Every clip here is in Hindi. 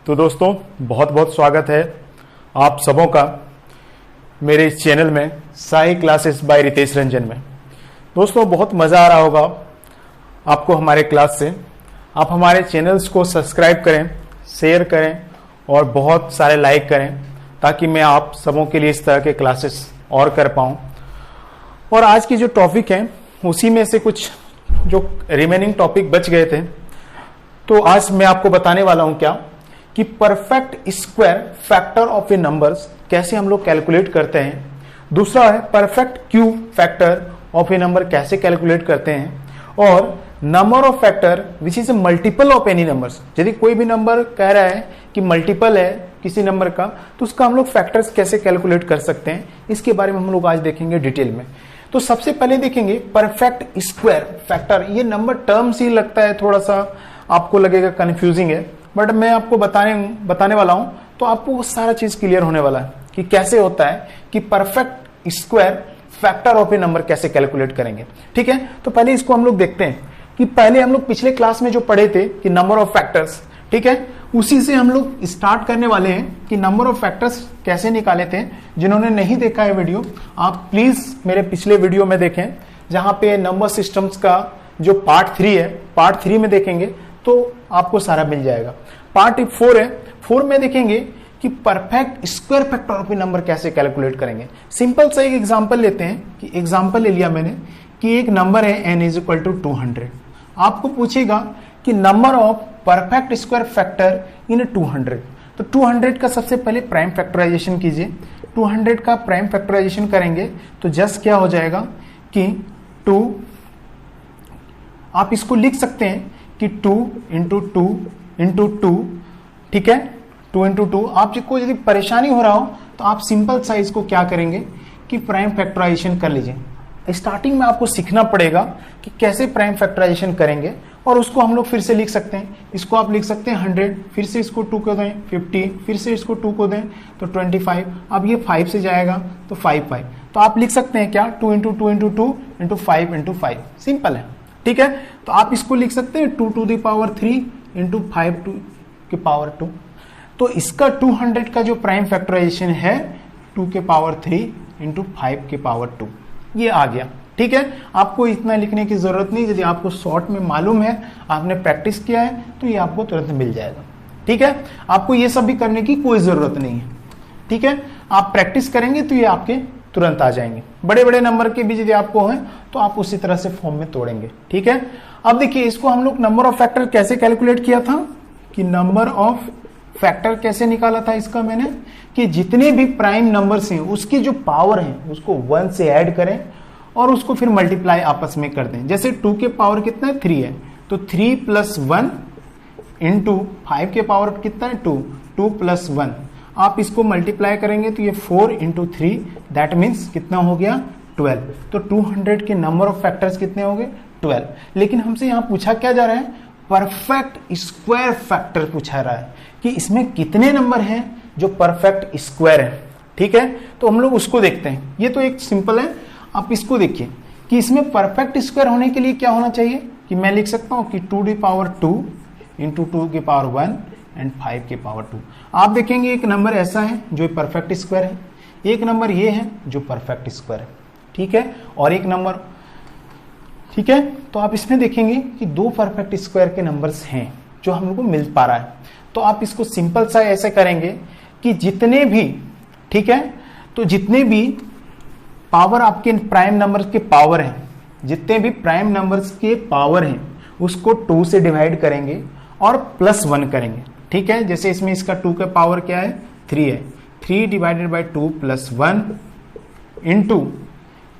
तो दोस्तों बहुत बहुत स्वागत है आप सबों का मेरे इस चैनल में साई क्लासेस बाय रितेश रंजन में। दोस्तों बहुत मज़ा आ रहा होगा आपको हमारे क्लास से। आप हमारे चैनल्स को सब्सक्राइब करें, शेयर करें और बहुत सारे लाइक करें ताकि मैं आप सबों के लिए इस तरह के क्लासेस और कर पाऊँ। और आज की जो टॉपिक है उसी में से कुछ जो रिमेनिंग टॉपिक बच गए थे, तो आज मैं आपको बताने वाला हूं क्या कि perfect square factor of A numbers कैसे हम लोग कैलकुलेट करते हैं। दूसरा है perfect cube factor of a number कैसे कैलकुलेट करते हैं। और number of factor which is a multiple of any numbers, यदि कोई भी नंबर कह रहा है कि मल्टीपल है किसी नंबर का तो उसका हम लोग फैक्टर्स कैसे कैलकुलेट कर सकते हैं, इसके बारे में हम लोग आज देखेंगे डिटेल में। तो सबसे पहले देखेंगे परफेक्ट स्क्वायर फैक्टर। ये नंबर टर्म्स ही लगता है, थोड़ा सा आपको लगेगा कंफ्यूजिंग है, बट मैं आपको बताने वाला हूं तो आपको वो सारा चीज क्लियर होने वाला है कि कैसे होता है कि perfect square factor of a number कैसे कैलकुलेट करेंगे। ठीक है, तो पहले इसको हम लोग देखते हैं कि पहले हम लोग पिछले क्लास में जो पढ़े थे कि नंबर ऑफ फैक्टर्स, ठीक है, उसी से हम लोग स्टार्ट करने वाले हैं कि नंबर ऑफ फैक्टर्स कैसे निकाले थे। जिन्होंने नहीं देखा है वीडियो, आप प्लीज मेरे पिछले वीडियो में देखें जहां पे नंबर सिस्टम्स का जो पार्ट 3 है, पार्ट 3 में देखेंगे तो आपको सारा मिल जाएगा। पार्ट 4 है, 4 में देखेंगे कि perfect square factor of a number कैसे कैलकुलेट करेंगे। सिंपल सा एक एग्जांपल लेते हैं कि एग्जांपल ले लिया मैंने कि एक नंबर है n इज इक्वल टू 200। आपको पूछेगा कि number of perfect square factor in 200, तो 200 का सबसे पहले प्राइम फैक्टराइजेशन कीजिए। 200 का प्राइम फैक्टराइजेशन करेंगे तो जस्ट क्या हो जाएगा कि 2, आप इसको लिख सकते हैं कि 2 इंटू 2 इंटू 2, ठीक है, 2 इंटू 2। आपको यदि परेशानी हो रहा हो तो आप सिंपल सा इसको क्या करेंगे कि प्राइम फैक्टराइजेशन कर लीजिए। स्टार्टिंग में आपको सीखना पड़ेगा कि कैसे प्राइम फैक्टराइजेशन करेंगे और उसको हम लोग फिर से लिख सकते हैं। इसको आप लिख सकते हैं 100, फिर से इसको 2 को दें 50, फिर से इसको 2 को दें तो 25। अब ये 5 से जाएगा तो 5, तो आप लिख सकते हैं क्या 2 into 2 into 2 into 5 into 5। Simple है, ठीक है। तो आप इसको लिख सकते हैं 2 to the power 3 into 5 to के पावर 2। तो इसका 200 का जो प्राइम फैक्टराइजेशन है 2 के पावर 3 इंटू 5 के पावर 2, ये आ गया। ठीक है, आपको इतना लिखने की जरूरत नहीं। यदि आपको शॉर्ट में मालूम है, आपने प्रैक्टिस किया है तो ये आपको तुरंत मिल जाएगा। ठीक है, आपको ये सब भी करने की कोई जरूरत नहीं है। ठीक है, आप प्रैक्टिस करेंगे तो ये आपके तुरंत आ जाएंगे। बड़े बड़े नंबर के भी यदि आपको है तो आप उसी तरह से फॉर्म में तोड़ेंगे। ठीक है, अब देखिए इसको हम लोग नंबर ऑफ फैक्टर कैसे कैलकुलेट किया था कि नंबर ऑफ फैक्टर कैसे निकाला था इसका मैंने कि जितने भी प्राइम नंबर्स हैं उसकी जो पावर है उसको 1 से ऐड करें और उसको फिर मल्टीप्लाई आपस में कर दें। जैसे 2 के पावर कितना है 3 है, तो 3 प्लस 1 इंटू 5 के पावर कितना है 2, 2 प्लस 1। आप इसको मल्टीप्लाई करेंगे तो ये 4 इंटू 3, दैट मीन्स कितना हो गया 12। तो 200 के नंबर ऑफ फैक्टर्स कितने हो गए 12। लेकिन हमसे यहाँ पूछा क्या जा रहा है, परफेक्ट स्क्वायर फैक्टर पूछा रहा है कि इसमें कितने नंबर हैं जो परफेक्ट स्क्वायर है। ठीक है, तो हम लोग उसको देखते हैं। ये तो एक सिंपल है, आप इसको देखिए कि इसमें परफेक्ट स्क्वायर होने के लिए क्या होना चाहिए कि मैं लिख सकता हूं कि 2 द पावर 2 इंटू 2 के पावर 1 एंड 5 के पावर 2। आप देखेंगे एक नंबर ऐसा है जो परफेक्ट स्क्वायर है, एक नंबर ये है जो परफेक्ट स्क्वायर है। ठीक है, और एक नंबर, ठीक है, तो आप इसमें देखेंगे कि 2 परफेक्ट स्क्वायर के नंबर्स हैं जो हम लोग को मिल पा रहा है। तो आप इसको सिंपल सा ऐसे करेंगे कि जितने भी, ठीक है, तो जितने भी पावर आपके प्राइम नंबर्स के पावर हैं, जितने भी प्राइम नंबर्स के पावर हैं उसको 2 से डिवाइड करेंगे और प्लस 1 करेंगे। ठीक है, जैसे इसमें इसका 2 का पावर क्या है 3 है, 3 डिवाइडेड बाई 2 प्लस 1 इंटू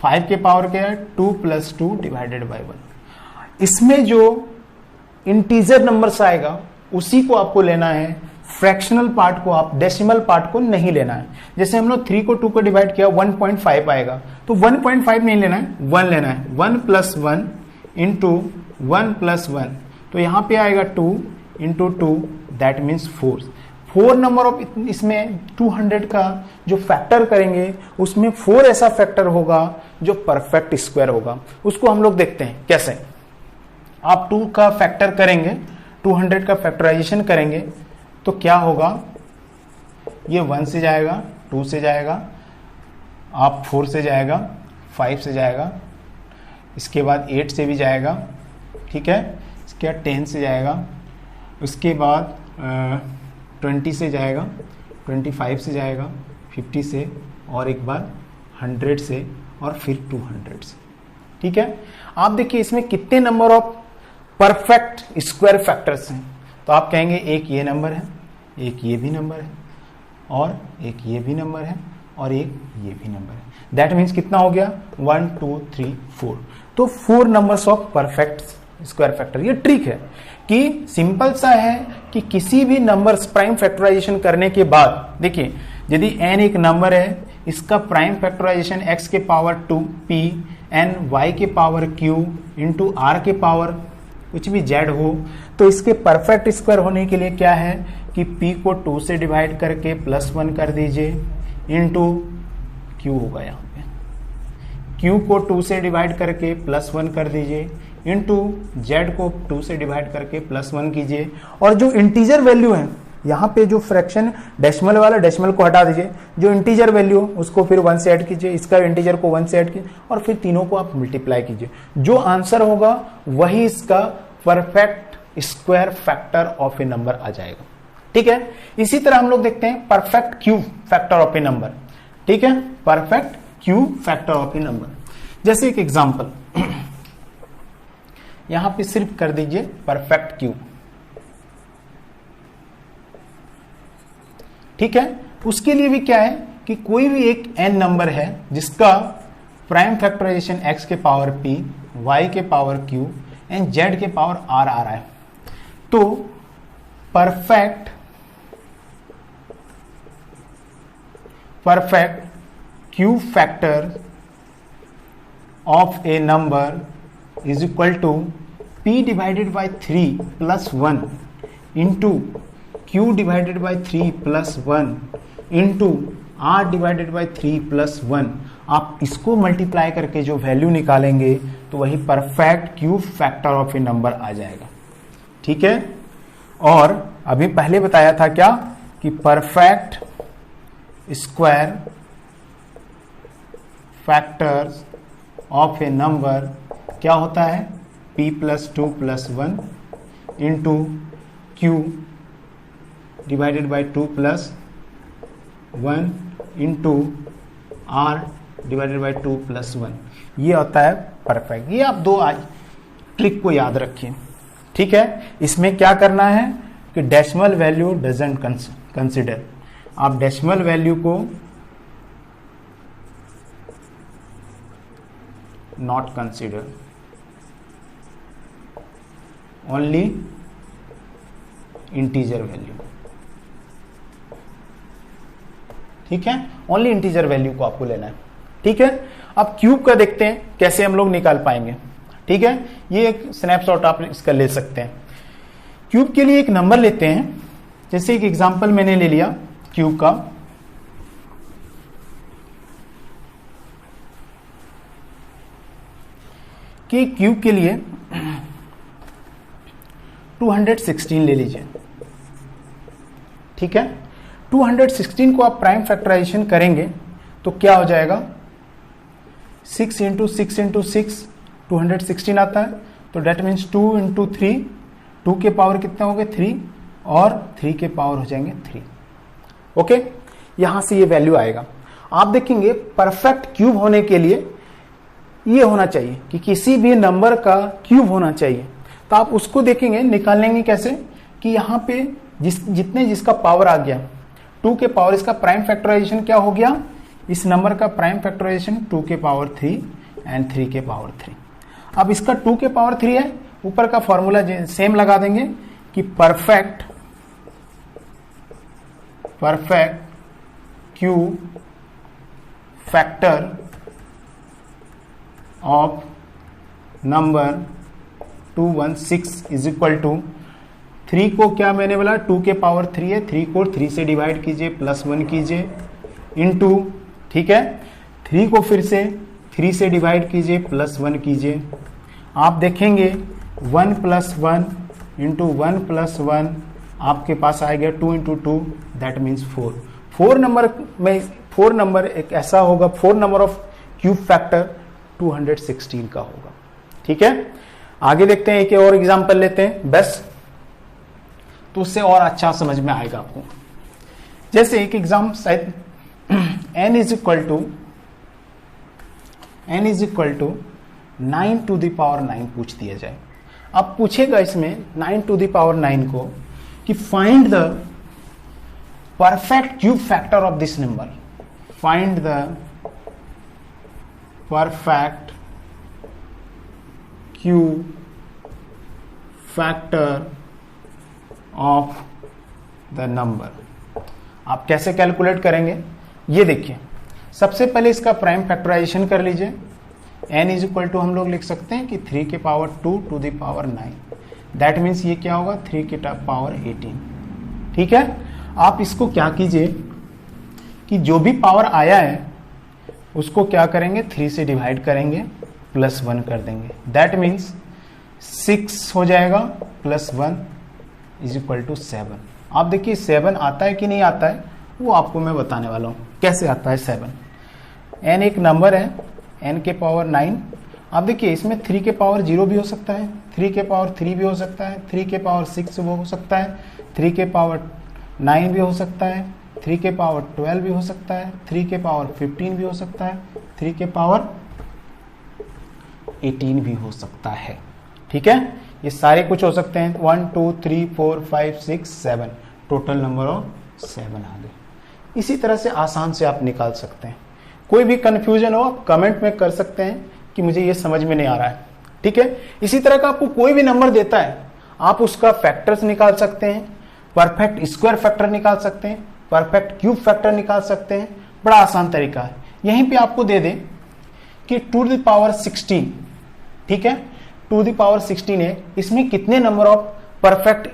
5 के पावर क्या है 2 प्लस 2 डिवाइडेड बाई 1। इसमें जो इंटीजर नंबर्स आएगा उसी को आपको लेना है, फ्रैक्शनल पार्ट को, आप डेसिमल पार्ट को नहीं लेना है। जैसे हम लोग 3 को 2 को डिवाइड किया 1.5 आएगा, तो 1.5 नहीं लेना है, 1 लेना है। 1 प्लस 1 इंटू 1 प्लस 1, तो यहाँ पे आएगा 2 into 2, that means 4। 4 number of, इसमें 200 का जो फैक्टर करेंगे उसमें 4 ऐसा फैक्टर होगा जो परफेक्ट स्क्वायर होगा। उसको हम लोग देखते हैं कैसे। आप 2 का फैक्टर करेंगे, 200 का फैक्टराइजेशन करेंगे तो क्या होगा, ये 1 से जाएगा, 2 से जाएगा, आप 4 से जाएगा, 5 से जाएगा, इसके बाद 8 से भी जाएगा, ठीक है, इसके बाद 10 से जाएगा, उसके बाद 20 से जाएगा, 25 से जाएगा, 50 से, और एक बार 100 से, और फिर 200 से। ठीक है, आप देखिए इसमें कितने number of perfect square factors हैं। तो आप कहेंगे एक ये नंबर है, एक ये भी नंबर है, और एक ये भी नंबर है, और एक ये भी नंबर है। दैट मीन्स कितना हो गया, 1 2 3 4। तो 4 numbers of perfect square factor. ये ट्रिक है कि सिंपल सा है कि किसी भी नंबर प्राइम फैक्टराइजेशन करने के बाद, देखिए यदि n एक नंबर है, इसका प्राइम फैक्टराइजेशन x के पावर 2p n y के पावर q इंटू r के पावर कुछ भी z हो, तो इसके परफेक्ट स्क्वायर होने के लिए क्या है कि p को 2 से डिवाइड करके +1 कर दीजिए, इंटू q होगा यहाँ पे, q को 2 से डिवाइड करके +1 कर दीजिए, इंटू z को 2 से डिवाइड करके +1 कीजिए, और जो इंटीजर वैल्यू है यहाँ पे जो फ्रैक्शन डेसिमल वाला, डेसिमल को हटा दीजिए, जो इंटीजर वैल्यू उसको फिर 1 से ऐड कीजिए, इसका इंटीजर को 1 से ऐड कीजिए, और फिर तीनों को आप मल्टीप्लाई कीजिए। जो आंसर होगा वही इसका perfect square factor of a number आ जाएगा। ठीक है, इसी तरह हम लोग देखते हैं perfect cube factor of a number. ठीक है, perfect cube factor of a number. जैसे एक एग्जांपल यहां पे सिर्फ कर दीजिए परफेक्ट क्यूब। ठीक है, उसके लिए भी क्या है कि कोई भी एक n नंबर है जिसका प्राइम फैक्टराइजेशन x के पावर p, y के पावर q एंड z के पावर r आ रहा है। तो perfect cube factor of a number is equal to p divided by 3 plus 1 into q divided by 3 plus 1 into r divided by 3 plus 1। आप इसको मल्टीप्लाई करके जो वैल्यू निकालेंगे तो वही perfect cube factor of a number आ जाएगा। ठीक है, और अभी पहले बताया था क्या कि perfect square factor of a number क्या होता है, p plus 2 plus 1 into q divided by 2 plus 1 into r divided by 2 plus 1। ये होता है परफेक्ट। ये आप दो ट्रिक को याद रखिए। ठीक है, इसमें क्या करना है कि डेसिमल वैल्यू डजंट कंसिडर। आप डेसिमल वैल्यू को not consider, only integer value. ठीक है, ओनली इंटीजर वैल्यू को आपको लेना है। ठीक है, अब क्यूब का देखते हैं कैसे हम लोग निकाल पाएंगे। ठीक है, ये एक स्नैपशॉट आप इसका ले सकते हैं। क्यूब के लिए एक नंबर लेते हैं, जैसे एक एग्जांपल मैंने ले लिया क्यूब का, कि क्यूब के लिए 216 ले लीजिए। ठीक है, 216 को आप प्राइम फैक्टराइजेशन करेंगे तो क्या हो जाएगा, 6 इंटू 6 इंटू 6 216 आता है। तो डेट मीन्स 2 इंटू 3, 2 के पावर कितने हो गए 3, और 3 के पावर हो जाएंगे 3। ओके, यहां से ये वैल्यू आएगा। आप देखेंगे परफेक्ट क्यूब होने के लिए ये होना चाहिए कि किसी भी नंबर का क्यूब होना चाहिए। तो आप उसको देखेंगे, निकालेंगे कैसे कि यहाँ पे जितने जिसका पावर आ गया 2 के पावर, इसका प्राइम फैक्टराइजेशन क्या हो गया, इस नंबर का प्राइम फैक्टराइजेशन 2 के पावर 3 एंड 3 के पावर 3। अब इसका 2 के पावर 3 है, ऊपर का फॉर्मूला सेम लगा देंगे कि perfect cube factor of number 216 is equal to 3 को क्या मैंने बोला 2 के पावर 3 है, 3 को 3 से डिवाइड कीजिए, प्लस 1 कीजिए, इंटू, ठीक है, 3 को फिर से 3 से डिवाइड कीजिए, प्लस 1 कीजिए। आप देखेंगे 1 प्लस 1 इंटू 1 प्लस 1 आपके पास आ गया 2 इंटू 2 दैट मीन्स 4। 4 नंबर में 4 नंबर एक ऐसा होगा, 4 नंबर ऑफ क्यूब फैक्टर 216 का होगा। ठीक है, आगे देखते हैं, एक और एग्जांपल लेते हैं बस, तो उससे और अच्छा समझ में आएगा आपको। जैसे एक एग्जाम शायद n is equal to 9 to the power 9 पूछ दिया जाए। अब पूछेगा इसमें 9 टू द पावर 9 को कि find the perfect cube factor of this number, find the perfect cube factor of the number. आप कैसे कैलकुलेट करेंगे ये देखिए। सबसे पहले इसका प्राइम फैक्टराइजेशन कर लीजिए। n इज इक्वल टू हम लोग लिख सकते हैं कि 3 के power 2 to the power 9, that means ये क्या होगा 3 के पावर 18। ठीक है, आप इसको क्या कीजिए कि जो भी पावर आया है उसको क्या करेंगे 3 से डिवाइड करेंगे, प्लस 1 कर देंगे, दैट मीन्स 6 हो जाएगा प्लस 1 इज इक्वल टू 7। आप देखिए 7 आता है कि नहीं आता है वो आपको मैं बताने वाला हूं कैसे आता है 7। n एक नंबर है, n के पावर 9। आप देखिए इसमें 3 के पावर 0 भी हो सकता है, 3 के पावर 3 भी हो सकता है, 3 के पावर 6 वो हो सकता है, 3 के पावर 9 भी हो सकता है, 3 के पावर 12 भी हो सकता है, 3 के पावर 15 भी हो सकता है, 3 के पावर 18 भी हो सकता है। ठीक है, ये सारे कुछ हो सकते हैं। 1 2 3 4 5 6 7 टोटल नंबर ऑफ 7 आ गए। इसी तरह से आसान से आप निकाल सकते हैं। कोई भी कंफ्यूजन हो आप कमेंट में कर सकते हैं कि मुझे ये समझ में नहीं आ रहा है। ठीक है, इसी तरह का आपको कोई भी नंबर देता है आप उसका फैक्टर्स निकाल सकते हैं, परफेक्ट स्क्वायर फैक्टर निकाल सकते हैं, परफेक्ट क्यूब फैक्टर निकाल सकते हैं। बड़ा आसान तरीका है। यहीं पे आपको दे दें कि 2 टू द पावर 16, ठीक है 2 टू द पावर 16 है, इसमें कितने number of perfect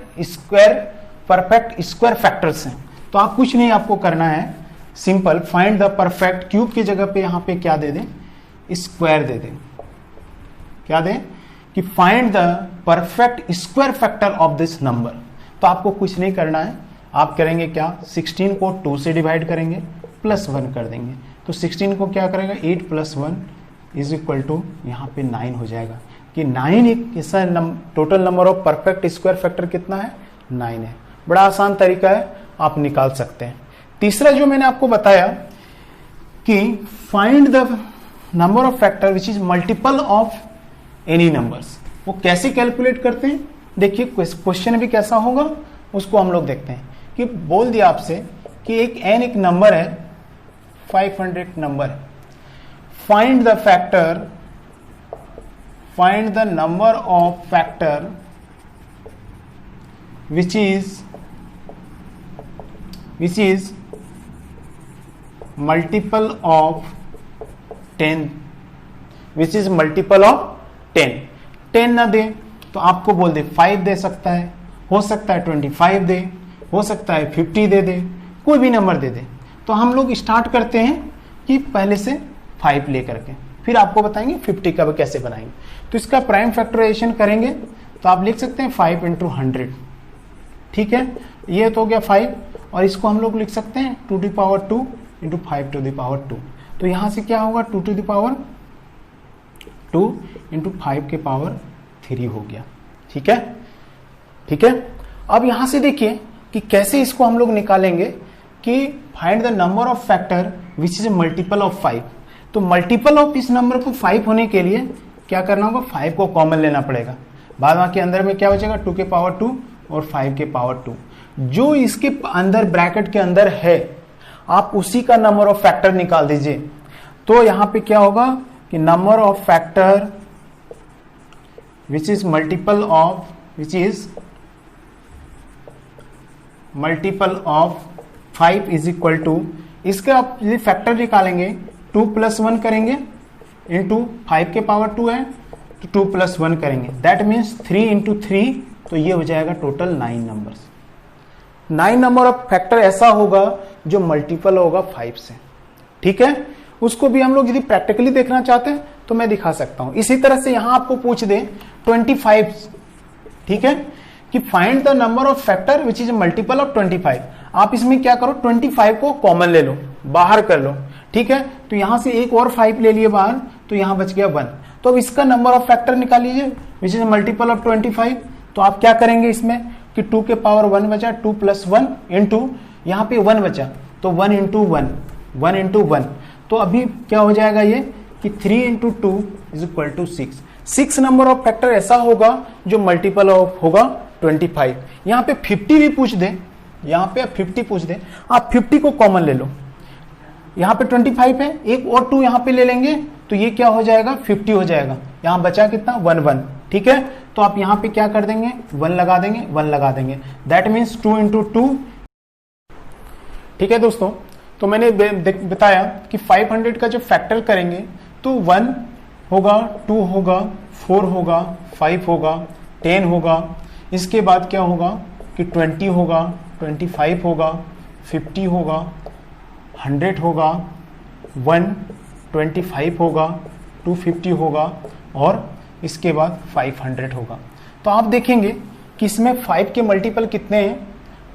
square factors हैं। तो आप कुछ नहीं आपको करना है, simple find the perfect, cube की जगह पे यहां पे क्या दे दें स्क्वायर दे दें। क्या दें कि find the perfect square factor of this number. तो आपको कुछ नहीं करना है, आप करेंगे क्या 16 को 2 से डिवाइड करेंगे, प्लस 1 कर देंगे। तो 16 को क्या करेगा 8 प्लस 1 इज इक्वल टू यहाँ पे 9 हो जाएगा कि 9 एक ऐसा total number of perfect square factor कितना है 9 है। बड़ा आसान तरीका है, आप निकाल सकते हैं। तीसरा जो मैंने आपको बताया कि find the number of factor which is multiple of any numbers, वो कैसे कैलकुलेट करते हैं देखिए। क्वेश्चन भी कैसा होगा उसको हम लोग देखते हैं कि बोल दिया आपसे कि एक n एक नंबर है 500 नंबर है, find the factor, find the number of factor which is multiple of 10, which is multiple of 10। 10 ना दे तो आपको बोल दे 5 दे सकता है, हो सकता है 25 दे, हो सकता है 50 दे दे, कोई भी नंबर दे दे। तो हम लोग स्टार्ट करते हैं कि पहले से 5 लेकर के, फिर आपको बताएंगे 50 का कैसे बनाएंगे। तो इसका प्राइम फैक्टराइजेशन करेंगे तो आप लिख सकते हैं 5 इंटू 100। ठीक है, ये तो हो गया 5, और इसको हम लोग लिख सकते हैं 2 to power 2 into 5 to the power 2। तो यहां से क्या होगा 2 टू द पावर 2 इंटू 5 के पावर 3 हो गया। ठीक है, ठीक है। अब यहां से देखिए कि कैसे इसको हम लोग निकालेंगे कि find the number of factor which is multiple of 5। तो मल्टीपल ऑफ इस नंबर को 5 होने के लिए क्या करना होगा 5 को कॉमन लेना पड़ेगा। बाद बाकी अंदर में क्या बचेगा 2 के पावर 2 और 5 के पावर 2। जो इसके अंदर ब्रैकेट के अंदर है आप उसी का नंबर ऑफ फैक्टर निकाल दीजिए। तो यहां पे क्या होगा कि number of factor which is multiple of 5 is equal to, इसके आप यदि फैक्टर निकालेंगे 2 प्लस 1 करेंगे इंटू 5 के पावर 2 है तो 2 प्लस 1 करेंगे, दैट मीन्स 3 इंटू 3, तो ये हो जाएगा total 9 numbers. 9 number of factor ऐसा होगा जो मल्टीपल होगा 5 से। ठीक है, उसको भी हम लोग यदि प्रैक्टिकली देखना चाहते हैं तो मैं दिखा सकता हूं। इसी तरह से यहां आपको पूछ दे 25, ठीक है कि find the number of factor which is multiple of 25। आप इसमें क्या करो, 25 को कॉमन ले लो, बाहर कर लो, ठीक है। तो यहां से एक और 5 ले लिए बाहर, तो यहां बच गया 1। तो अब इसका नंबर ऑफ फैक्टर निकाल लीजिए विच इज मल्टीपल ऑफ 25। तो आप क्या करेंगे इसमें कि 2 के पावर 1 बचा, 2 प्लस 1 इंटू यहाँ पे 1 बचा, तो 1 इंटू 1, 1 इंटू 1। तो अभी क्या हो जाएगा ये कि 3 into 2 is equal to 6। 6 number of factor ऐसा होगा जो मल्टीपल ऑफ होगा 25। यहाँ पे 50 भी पूछ दे, यहाँ पे 50 पूछ दे, आप 50 को कॉमन ले लो, यहाँ पे 25 है, एक और 2 यहाँ पे ले लेंगे तो ये क्या हो जाएगा 50 हो जाएगा। यहाँ बचा कितना 1 1, ठीक है। तो आप यहाँ पे क्या कर देंगे 1 लगा देंगे, 1 लगा देंगे, दैट मीन्स 2 इंटू 2, ठीक है दोस्तों। तो मैंने बताया कि 500 का जब फैक्टर करेंगे तो 1 होगा, 2 होगा, 4 होगा, 5 होगा, 10 होगा, इसके बाद क्या होगा कि 20 होगा, 25 होगा, 50 होगा, 100 होगा, 125 होगा, 250 होगा और इसके बाद 500 होगा। तो आप देखेंगे कि इसमें 5 के मल्टीपल कितने हैं,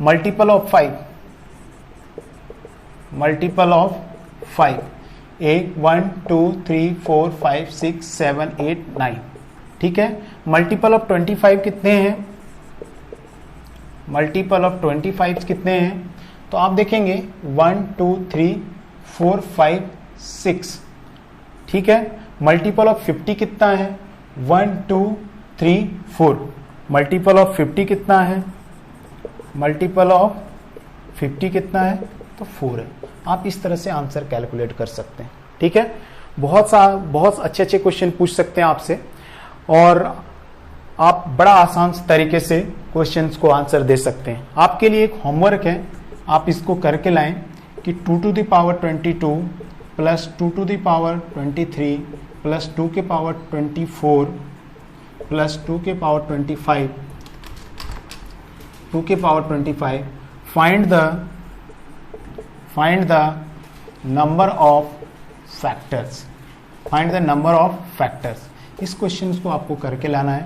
मल्टीपल ऑफ 5, मल्टीपल ऑफ 5 1 2 3 4 5 6 7 8 9, ठीक है। मल्टीपल ऑफ 25 कितने हैं, मल्टीपल ऑफ 25 कितने हैं, तो आप देखेंगे 1 2 3 4 5 6, ठीक है। मल्टीपल ऑफ 50 कितना है, 1 2 3 4। मल्टीपल ऑफ 50 कितना है, मल्टीपल ऑफ 50 कितना है, तो 4 है। आप इस तरह से आंसर कैलकुलेट कर सकते हैं, ठीक है। बहुत अच्छे अच्छे क्वेश्चन पूछ सकते हैं आपसे और आप बड़ा आसान तरीके से क्वेश्चंस को आंसर दे सकते हैं। आपके लिए एक होमवर्क है, आप इसको करके लाएं कि 2 to the power 22 plus 2 to the power 23 plus 2 के पावर 24 प्लस 2 के पावर 25, 2 के power 25, find the number of factors, find the number of factors. इस क्वेश्चन को आपको करके लाना है।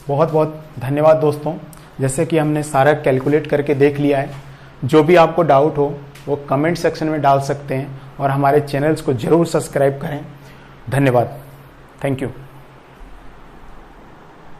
बहुत बहुत धन्यवाद दोस्तों। जैसे कि हमने सारा कैलकुलेट करके देख लिया है, जो भी आपको डाउट हो वो कमेंट सेक्शन में डाल सकते हैं और हमारे चैनल्स को जरूर सब्सक्राइब करें। धन्यवाद, थैंक यू।